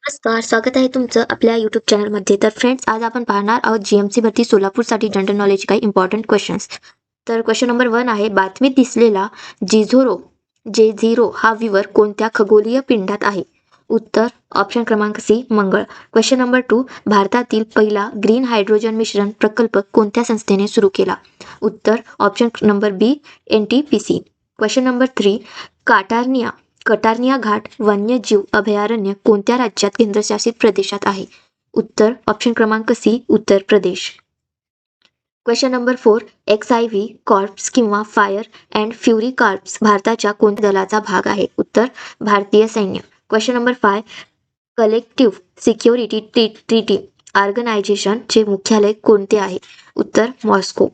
नमस्कार, स्वागत आहे तुमचं आपल्या यूट्यूब चॅनलमध्ये. तर फ्रेंड्स, आज आपण पाहणार आहोत जीएमसी भरती सोलापूरसाठी जनरल नॉलेज काही इम्पॉर्टंट क्वेश्चन्स. तर क्वेश्चन नंबर 1 आहे, बातमीत दिसलेला जे झिरो हा विवर कोणत्या खगोलीय पिंडात आहे? उत्तर ऑप्शन क्रमांक सी मंगळ. क्वेश्चन नंबर 2, भारतातील पहिला ग्रीन हायड्रोजन मिश्रण प्रकल्प कोणत्या संस्थेने सुरू केला? उत्तर ऑप्शन नंबर बी NTPC. क्वेश्चन नंबर 3, कटार्निया घाट वन्यजीव अभयारण्य कोणत्या राज्यात केंद्रशासित प्रदेशात आहे? उत्तर ऑप्शन क्रमांक C Uttar Pradesh. Question number 4, XIV corps किंवा फायर अँड फ्युरी कॉर्प्स भारताच्या कोणत्या दलाचा भाग आहे? उत्तर भारतीय सैन्य. Question number 5, collective security treaty ऑर्गनायझेशनचे मुख्यालय कोणते आहे? उत्तर मॉस्को.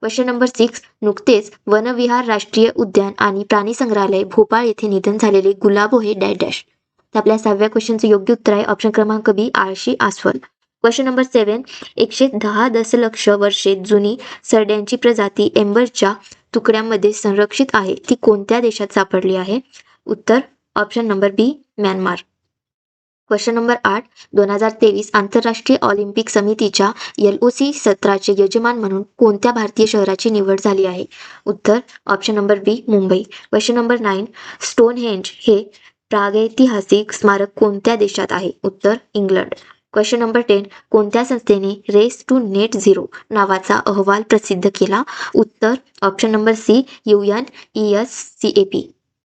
क्वेश्चन नंबर 6, नुकतेच वनविहार राष्ट्रीय उद्यान आणि प्राणी संग्रहालय भोपाळ येथे निधन झालेले गुलाबो हे डॅश डॅश. तर आपल्या 6व्या क्वेश्चनचं योग्य उत्तर आहे ऑप्शन क्रमांक बी आळशी अस्वल. क्वेश्चन नंबर 7, 110 दशलक्ष वर्षे जुनी सरड्यांची प्रजाती एम्बरच्या तुकड्यांमध्ये संरक्षित आहे, ती कोणत्या देशात सापडली आहे? उत्तर ऑप्शन नंबर बी म्यानमार. क्वेश्चन नंबर 8, 2023 आंतरराष्ट्रीय ऑलिम्पिक समितीच्या LOC सत्राचे यजमान म्हणून कोणत्या भारतीय शहराची निवड झाली आहे? उत्तर ऑप्शन नंबर बी मुंबई. क्वेश्चन नंबर 9, स्टोनहेंज हे प्रागैतिहासिक स्मारक कोणत्या देशात आहे? उत्तर इंग्लंड. क्वेश्चन नंबर 10, कोणत्या संस्थेने रेस टू नेट झिरो नावाचा अहवाल प्रसिद्ध केला? उत्तर ऑप्शन नंबर सी UNESCAP.